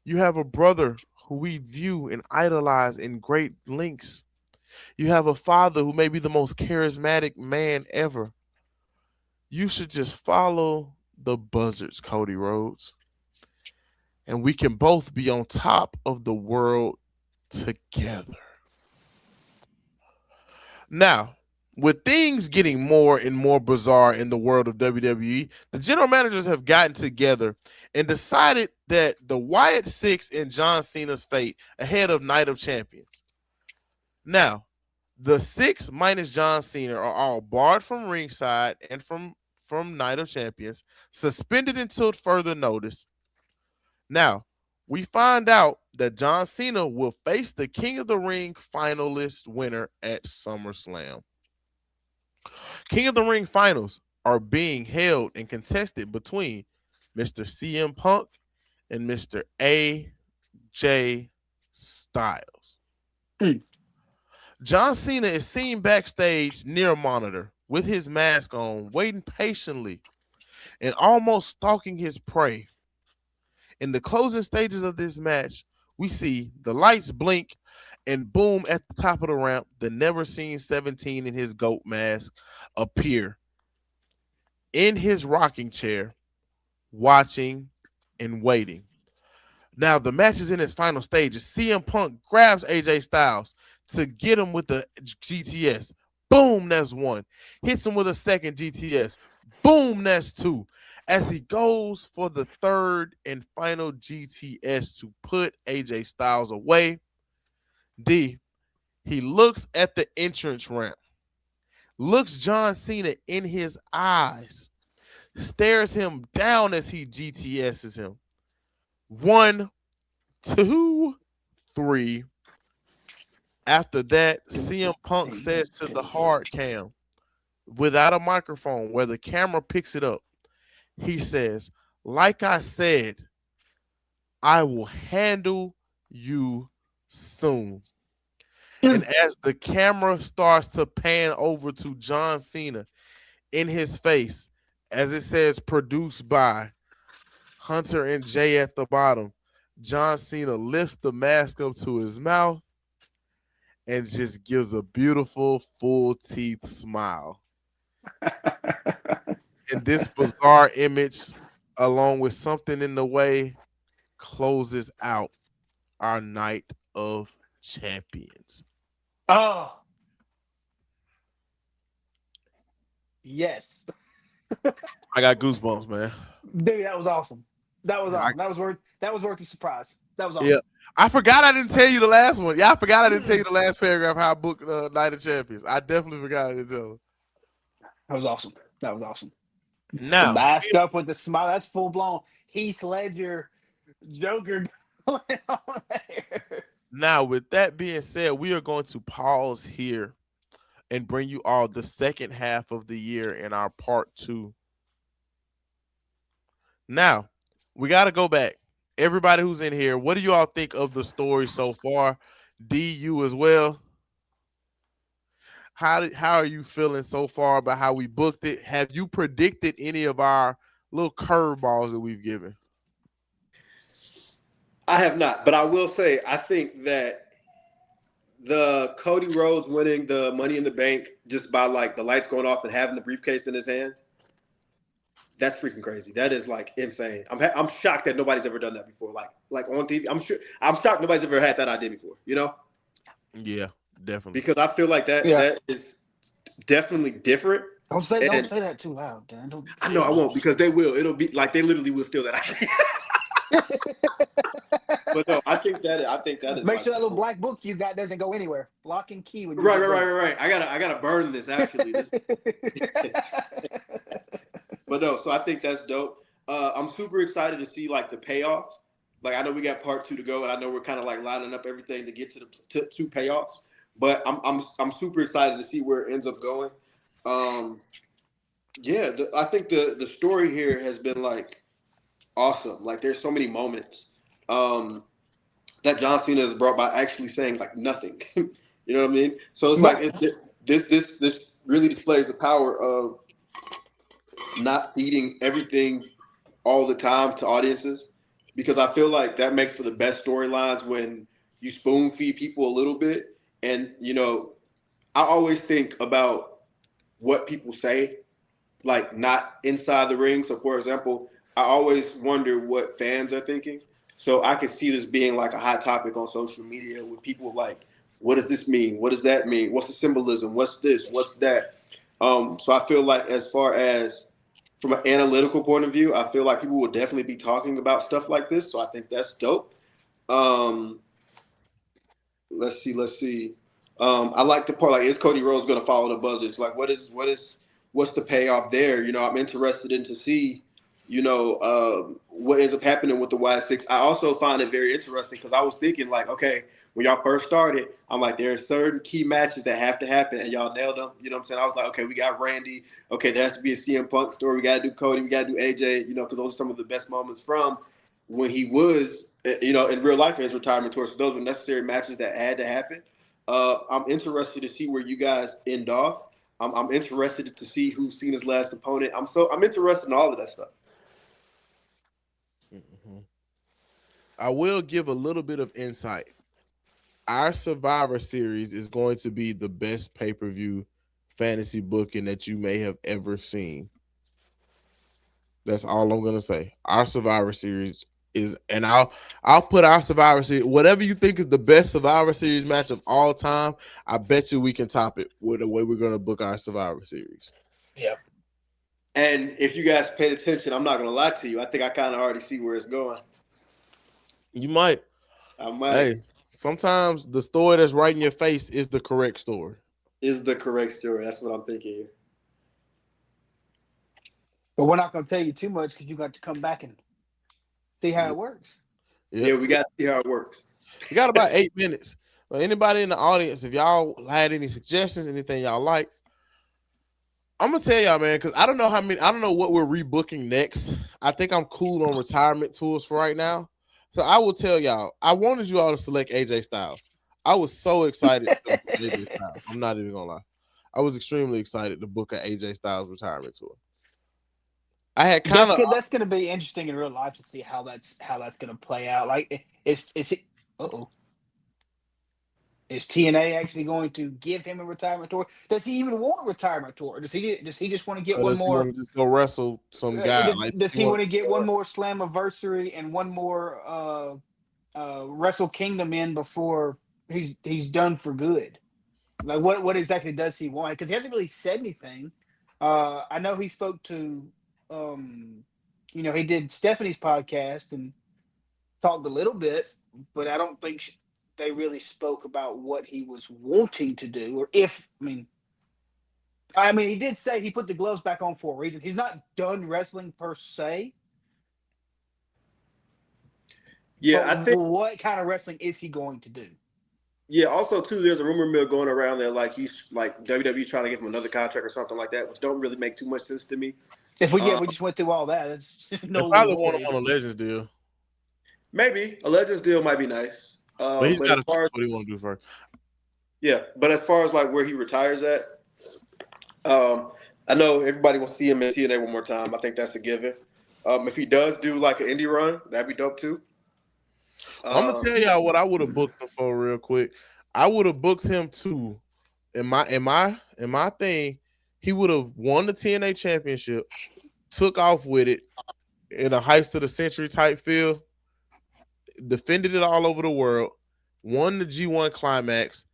You have a brother who we view and idolize in great lengths. You have a father who may be the most charismatic man ever. You should just follow the buzzards, Cody Rhodes. And we can both be on top of the world together. Now, with things getting more and more bizarre in the world of WWE, the general managers have gotten together and decided that the Wyatt Six and John Cena's fate ahead of Night of Champions. Now, the six minus John Cena are all barred from ringside and from Night of Champions, suspended until further notice. Now, we find out that John Cena will face the King of the Ring finalist winner at SummerSlam. King of the Ring finals are being held and contested between Mr. CM Punk and Mr. AJ Styles. Mm. John Cena is seen backstage near a monitor with his mask on, waiting patiently and almost stalking his prey. In the closing stages of this match, we see the lights blink and boom at the top of the ramp, the never seen 17 in his goat mask appear in his rocking chair, watching and waiting. Now, the match is in its final stages. CM Punk grabs AJ Styles to get him with the GTS. Boom, that's one. Hits him with a second GTS. Boom, that's two. As he goes for the third and final GTS to put AJ Styles away, he looks at the entrance ramp, looks John Cena in his eyes, stares him down as he GTSs him. 1, 2, 3. After that, CM Punk says to the hard cam, without a microphone, where the camera picks it up, he says, like I said, I will handle you soon. And as the camera starts to pan over to John Cena in his face, as it says produced by Hunter and Jay at the bottom, John Cena lifts the mask up to his mouth and just gives a beautiful full teeth smile. And this bizarre image, along with something in the way, closes out our Night of Champions. Oh, yes. I got goosebumps, man. Dude, that was awesome. That was Yeah, awesome. That was worth the surprise. That was yeah. awesome. I forgot I didn't tell you the last one. Yeah, I forgot I didn't tell you the last paragraph how I booked Night of Champions. I definitely forgot I didn't tell him. That was awesome. That was awesome. The Now, mask up with the smile. That's full blown Heath Ledger Joker going on there. now, with that being said, we are going to pause here and bring you all the second half of the year in our part two. Now, we got to go back. Everybody who's in here, what do you all think of the story so far? DU as well. How are you feeling so far about how we booked it? Have you predicted any of our little curveballs that we've given? I have not, but I will say I think that the Cody Rhodes winning the Money in the Bank just by like the lights going off and having the briefcase in his hand, that's freaking crazy. That is like insane. I'm shocked that nobody's ever done that before. Like on TV, I'm shocked nobody's ever had that idea before. You know? Yeah, definitely. Because I feel like that Yeah. that is definitely different. Don't say And- that too loud, Dan. Don't. I know I won't because they will. It'll be like they literally will steal that idea. But no, I think that is Make like- sure that little black book you got doesn't go anywhere. Lock and key when you Right. I gotta burn this actually. But no, so I think that's dope. I'm super excited to see like the payoffs. Like I know we got part 2 to go, and I know we're kind of like lining up everything to get to the two payoffs. But I'm super excited to see where it ends up going. Yeah, I think the story here has been like awesome. Like there's so many moments that John Cena has brought by actually saying like nothing. You know what I mean? So it's like this really displays the power of not feeding everything all the time to audiences, because I feel like that makes for the best storylines when you spoon feed people a little bit. And I always think about what people say, like not inside the ring. So, for example, I always wonder what fans are thinking. So I could see this being like a hot topic on social media with people like, what does this mean? What does that mean? What's the symbolism? What's this? What's that? So I feel like, as far as from an analytical point of view, I feel like people will definitely be talking about stuff like this. So I think that's dope. Um, let's see, let's see. I like the part, like, is Cody Rhodes going to follow the buzzards? Like, what's the payoff there? I'm interested in to see, what ends up happening with the Y6. I also find it very interesting because I was thinking, like, okay, when y'all first started, I'm like, there are certain key matches that have to happen, and y'all nailed them. You know what I'm saying? I was like, okay, we got Randy. Okay, there has to be a CM Punk story. We got to do Cody. We got to do AJ. Because those are some of the best moments from when he was, in real life in his retirement tour. So those were necessary matches that had to happen. I'm interested to see where you guys end off. I'm interested to see who's Cena's last opponent. I'm interested in all of that stuff. Mhm. I will give a little bit of insight. Our Survivor Series is going to be the best pay-per-view fantasy booking that you may have ever seen. That's all I'm gonna say. Our Survivor Series is, and I'll put our Survivor Series, whatever you think is the best Survivor Series match of all time. I bet you we can top it with the way we're gonna book our Survivor Series. Yeah. And if you guys paid attention, I'm not gonna lie to you. I think I kind of already see where it's going. You might. I might. Hey, sometimes the story that's right in your face is the correct story. Is the correct story. That's what I'm thinking here. But we're not going to tell you too much because you got to come back and see how Yeah. it works. Yeah. Yeah, we got to see how it works. We got about 8 minutes. Anybody in the audience, if y'all had any suggestions, anything y'all like, I'm gonna tell y'all, man, because I don't know I don't know what we're rebooking next. I think I'm cool on retirement tours for right now. So I will tell y'all, I wanted you all to select AJ Styles. I was so excited to book AJ Styles. I'm not even gonna lie. I was extremely excited to book an AJ Styles retirement tour. I had kind of That's going to be interesting in real life to see how that's going to play out. Like, is it? Uh-oh. Is TNA actually going to give him a retirement tour? Does he even want a retirement tour? Or does he just want to get one does he more? want to just go wrestle some guy? Like Does he want to get one more Slammiversary and one more Wrestle Kingdom in before he's done for good? Like, what exactly does he want? Because he hasn't really said anything. I know he spoke to, he did Stephanie's podcast and talked a little bit, but I don't think they really spoke about what he was wanting to do, or if he did say he put the gloves back on for a reason. He's not done wrestling per se. Yeah, But I think. what kind of wrestling is he going to do? Yeah. Also, too, there's a rumor mill going around there, like he's like WWE's trying to give him another contract or something like that, which don't really make too much sense to me. If we just went through all that, it's they no probably want him void. on a Legends deal, Maybe a Legends deal might be nice. but he's But got as to far choose as what he want to do first. like where he retires at, I know everybody will see him in TNA one more time. I think that's a given. If he does do like an indie run, that'd be dope too. I'm gonna Um, tell y'all what I would have booked him for real quick. I would have booked him too. In my thing, he would have won the TNA championship, took off with it in a heist of the century type feel, defended it all over the world, won the G1 climax,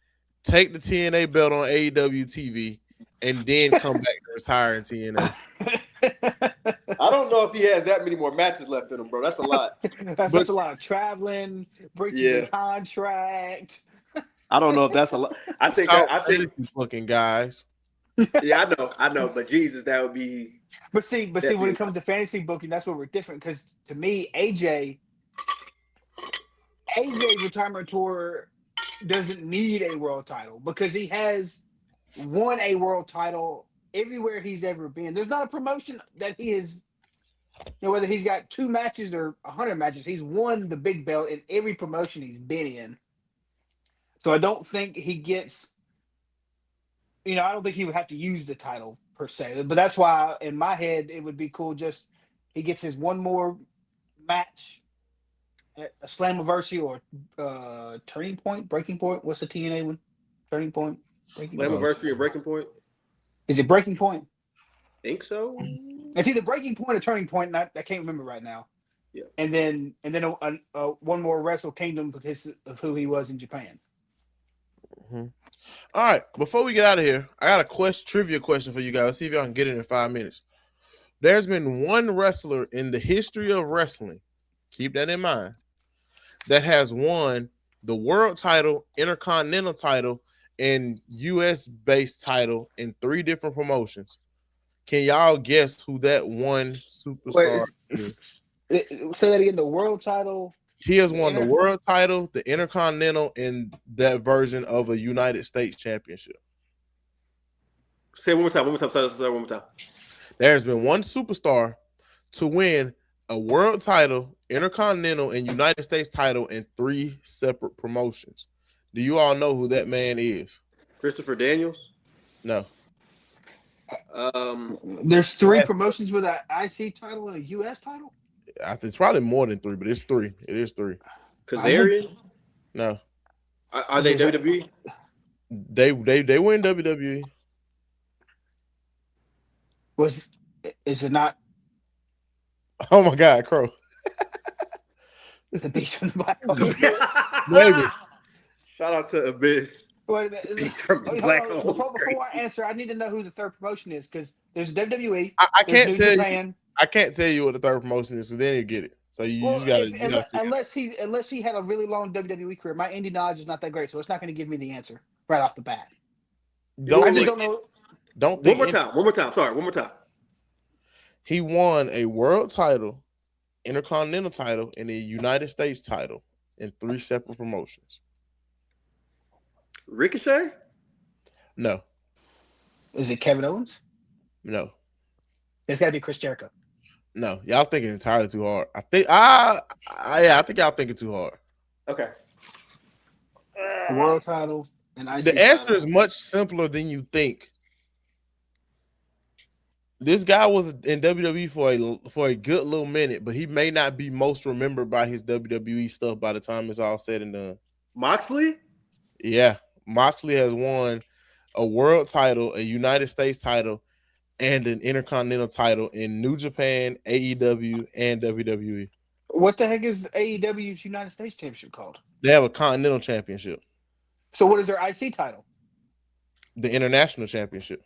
take the TNA belt on AEW TV, and then come back to retire in TNA. I don't know if he has that many more matches left in him, bro. That's a lot. That's a lot of traveling, breaching Yeah, the contract. I don't know if that's a lot. I It's think called that I think fantasy booking, guys. yeah, I know, but Jesus, that would be But see, that'd when be it comes to fantasy booking, that's where we're different. Because to me, AJ's retirement tour doesn't need a world title because he has won a world title everywhere he's ever been. There's not a promotion that he has, whether he's got 2 matches or 100 matches, he's won the big belt in every promotion he's been in. So I don't think he gets, I don't think he would have to use the title per se. But that's why in my head it would be cool. Just he gets his one more match at a Slammiversary or Turning Point, Breaking Point. What's the TNA one? Turning Point, Breaking Point. Slammiversary or Breaking Point? Is it Breaking Point? Think so. It's either Breaking Point or Turning Point, and I can't remember right now. Yeah. And then one more Wrestle Kingdom because of who he was in Japan. Mm-hmm. All right. Before we get out of here, I got a trivia question for you guys. Let's see if y'all can get it in 5 minutes. There's been one wrestler in the history of wrestling, keep that in mind, that has won the world title, intercontinental title, and US-based title in 3 different promotions. Can y'all guess who that one superstar is? Say that again. The world title. He has won the world title, the intercontinental, and that version of a United States championship. Say it one more time. Say one more time. There's been one superstar to win a world title, intercontinental, and United States title in 3 separate promotions. Do you all know who that man is? Christopher Daniels? No. There's 3 promotions with an IC title and a US title? I think it's probably more than 3, but it's 3. It is 3. Kazarian? No. Are they WWE? They win WWE. Is it not? Oh my God, Crow. The Beast from the Black Hole. Maybe. Shout out to Abyss. Wait a minute. Before I answer, I need to know who the 3rd promotion is because there's WWE. I can't tell Japan. you. I can't tell you what the 3rd promotion is, so then you get it. So you just gotta. Unless he had a really long WWE career, my indie knowledge is not that great, so it's not going to give me the answer right off the bat. I just don't know. Don't think. One more time. Sorry, one more time. He won a world title, intercontinental title, and a United States title in 3 separate promotions. Ricochet? No. Is it Kevin Owens? No. It's got to be Chris Jericho. No, y'all thinking entirely too hard. I think y'all thinking too hard. Okay. World title and IC the answer is much simpler than you think. This guy was in WWE for a good little minute, but he may not be most remembered by his WWE stuff by the time it's all said and done. Moxley? Yeah. Moxley has won a world title, a United States title, and an intercontinental title in New Japan, AEW, and WWE. What the heck is AEW's United States Championship called? They have a Continental Championship. So what is their IC title? The International Championship.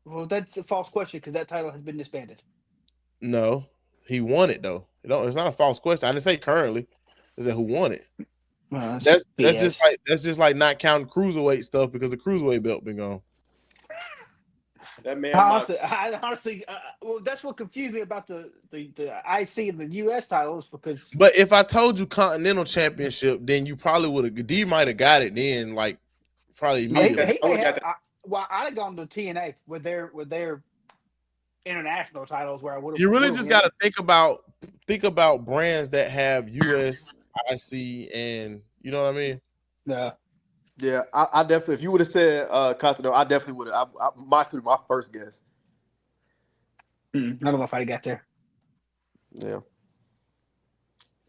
Well, that's a false question because that title has been disbanded. No, he won it though. It's not a false question. I didn't say currently. I said who won it. Well, that's just like not counting cruiserweight stuff because the cruiserweight belt been gone. That man. Honestly, well, that's what confused me about the IC and the US titles because. But if I told you Continental Championship, then you probably would have. D might have got it then, like probably immediately. I'd have gone to TNA with their international titles where I would have. You really just got to think about brands that have US, IC, and you know what I mean. Yeah, I definitely. If you would have said Continental, I definitely would have. Moxley was my first guess. I don't know if I got there. Yeah.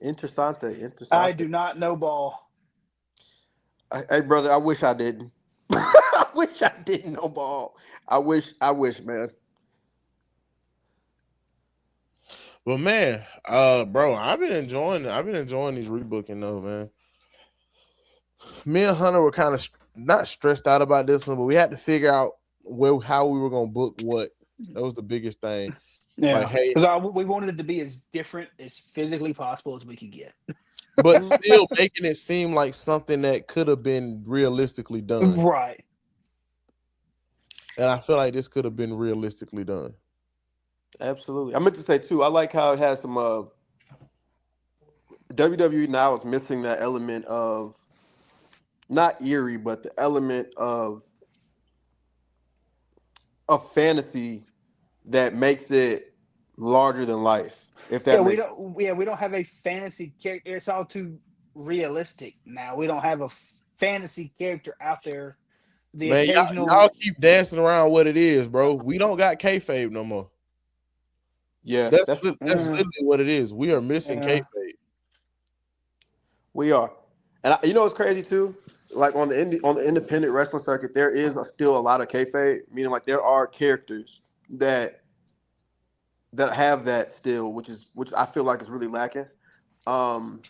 Interessante. I do not know ball. Hey, brother, I wish I didn't. I wish I didn't know ball. I wish, man. Well, man, bro, I've been enjoying these rebooking though, man. Me and Hunter were kind of not stressed out about this one, but we had to figure out how we were gonna book what. That was the biggest thing. Yeah, because we wanted it to be as different as physically possible as we could get, but still making it seem like something that could have been realistically done. Right. And I feel like this could have been realistically done. Absolutely. I meant to say too, I like how it has some WWE now is missing that element of not eerie, but the element of fantasy that makes it larger than life. If that we don't have a fantasy character. It's all too realistic now. We don't have a fantasy character out there the Man, y'all occasional. keep dancing around what it is, bro. We don't got kayfabe no more. Yeah, That's literally what it is. We are missing Yeah. kayfabe. we are. And you know what's crazy too? Like on the independent wrestling circuit, there is still a lot of kayfabe, meaning like there are characters that have that still, which I feel like is really lacking. Um,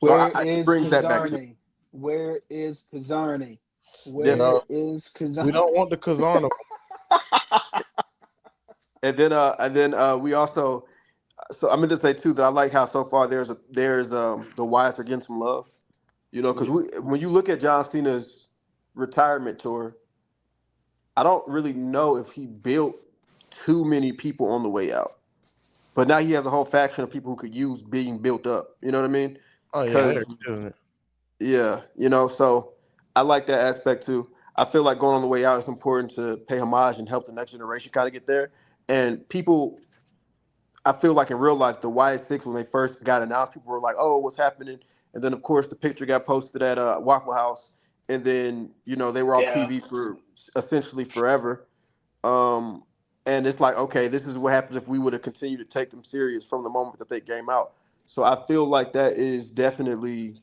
so Where it is brings that back too. Kazarni? Where is Kazarni? Definitely. Where No, is we Kazarni? don't want the Kazana. And then we also. So I'm gonna just say too that I like how so far there's the Wyatts are getting some love. You know, Yeah. because when you look at John Cena's retirement tour, I don't really know if he built too many people on the way out. But now he has a whole faction of people who could use being built up. You know what I mean? Oh yeah, Because they're killing it. yeah, so I like that aspect too. I feel like going on the way out is important to pay homage and help the next generation kind of get there. And people, I feel like in real life, the Y6 when they first got announced, people were like, "Oh, what's happening?" And then of course the picture got posted at Waffle House, and then they were off Yeah. TV for essentially forever. Um, and it's like, okay, this is what happens if we would have continued to take them serious from the moment that they came out. So I feel like that is definitely,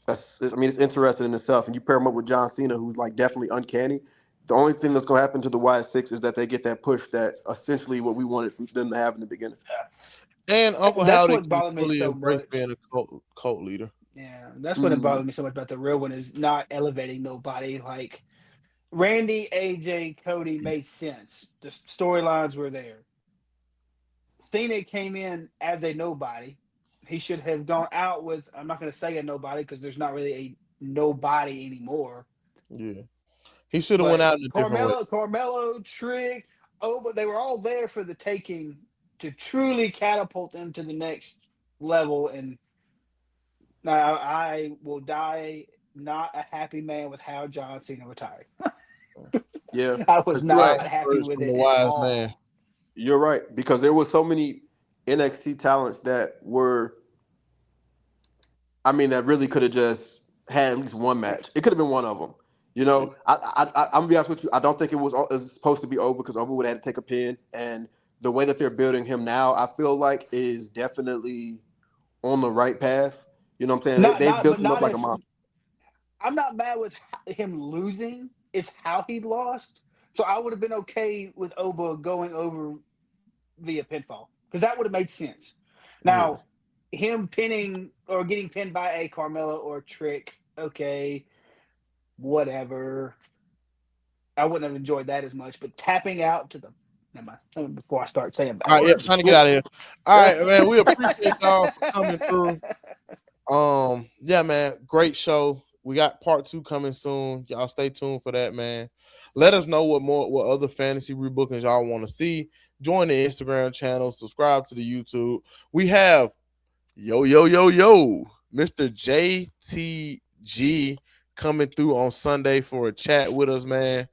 I mean, it's interesting in itself. And you pair them up with John Cena, who's like definitely uncanny. The only thing that's going to happen to the Y6 is that they get that push that essentially what we wanted from them to have in the beginning. And Uncle That's Howdy what can bothered me fully so embrace much. being a cult leader. Yeah, that's what it Mm, bothered me so much about the real one is not elevating nobody. Like Randy, AJ, Cody made sense. The storylines were there. Cena came in as a nobody. He should have gone out with. I'm not going to say a nobody because there's not really a nobody anymore. Yeah, he should have went But out in a different way. Carmelo, Trick, oh, but they were all there for the taking to truly catapult them to the next level. And now I will die not a happy man with how John Cena retired. yeah, I was because you're right. not happy Words with from a it at wise man. all. You're right because there were so many NXT talents that were, I mean, that really could have just had at least one match. It could have been one of them. You know, I'm gonna be honest with you. I don't think it was supposed to be Oba because Oba would have had to take a pin, and the way that they're building him now, I feel like is definitely on the right path. You know what I'm saying? Not They've not built but him up not like a if monster. I'm not mad with him losing. It's how he lost. So I would have been okay with Oba going over via pinfall because that would have made sense. Yeah. Now, him pinning or getting pinned by a Carmelo or Trick, okay, whatever. I wouldn't have enjoyed that as much. But tapping out to the never mind, before I start saying All bad right, yeah, words. trying to get out of here. All right, man. We appreciate y'all for coming through. Yeah, man. Great show. We got part 2 coming soon. Y'all stay tuned for that, man. Let us know what other fantasy rebookings y'all want to see. Join the Instagram channel, subscribe to the YouTube. We have Mr. JTG coming through on Sunday for a chat with us, man.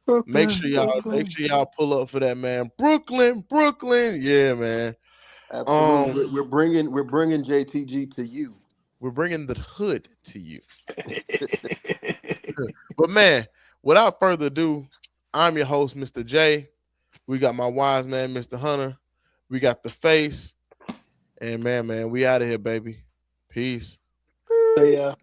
Brooklyn, Make Brooklyn. sure y'all pull up for that, man. Brooklyn. Yeah, man. Absolutely, we're bringing JTG to you. We're bringing the hood to you. But man, without further ado, I'm your host, Mr. J. We got my wise man, Mr. Hunter. We got the face. And man, we out of here, baby. Peace. So yeah.